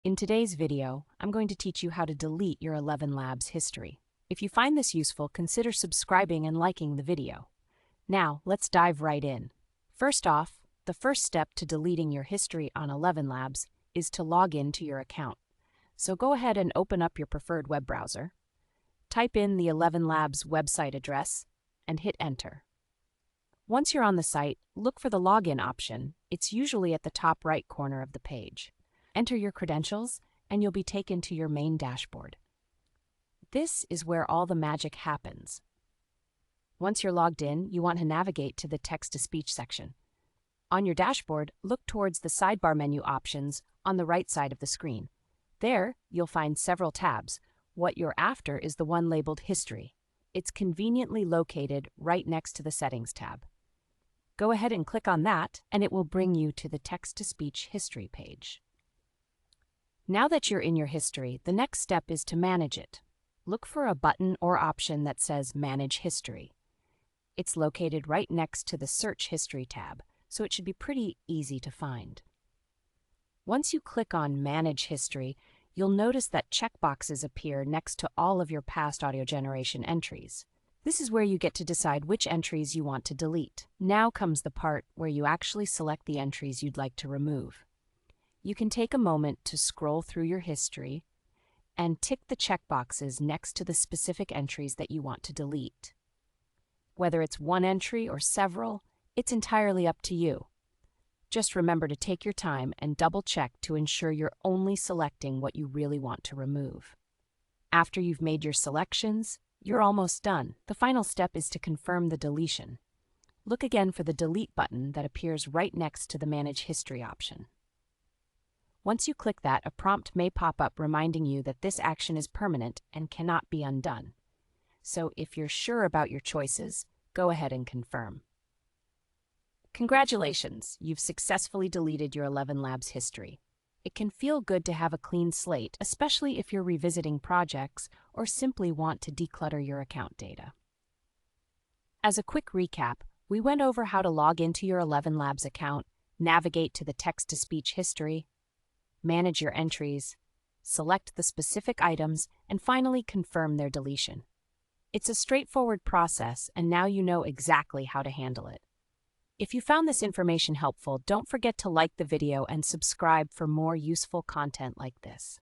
In today's video, I'm going to teach you how to delete your ElevenLabs history. If you find this useful, consider subscribing and liking the video. Now, let's dive right in. First off, the first step to deleting your history on ElevenLabs is to log in to your account. So go ahead and open up your preferred web browser. Type in the ElevenLabs website address and hit enter. Once you're on the site, look for the login option. It's usually at the top right corner of the page. Enter your credentials, and you'll be taken to your main dashboard. This is where all the magic happens. Once you're logged in, you want to navigate to the text-to-speech section. On your dashboard, look towards the sidebar menu options on the right side of the screen. There, you'll find several tabs. What you're after is the one labeled History. It's conveniently located right next to the Settings tab. Go ahead and click on that, and it will bring you to the text-to-speech history page. Now that you're in your history, the next step is to manage it. Look for a button or option that says Manage History. It's located right next to the Search History tab, so it should be pretty easy to find. Once you click on Manage History, you'll notice that checkboxes appear next to all of your past audio generation entries. This is where you get to decide which entries you want to delete. Now comes the part where you actually select the entries you'd like to remove. You can take a moment to scroll through your history and tick the checkboxes next to the specific entries that you want to delete. Whether it's one entry or several, it's entirely up to you. Just remember to take your time and double-check to ensure you're only selecting what you really want to remove. After you've made your selections, you're almost done. The final step is to confirm the deletion. Look again for the Delete button that appears right next to the Manage History option. Once you click that, a prompt may pop up reminding you that this action is permanent and cannot be undone. So if you're sure about your choices, go ahead and confirm. Congratulations, you've successfully deleted your ElevenLabs history. It can feel good to have a clean slate, especially if you're revisiting projects or simply want to declutter your account data. As a quick recap, we went over how to log into your ElevenLabs account, navigate to the text-to-speech history, manage your entries, select the specific items, and finally confirm their deletion. It's a straightforward process, and now you know exactly how to handle it. If you found this information helpful, don't forget to like the video and subscribe for more useful content like this.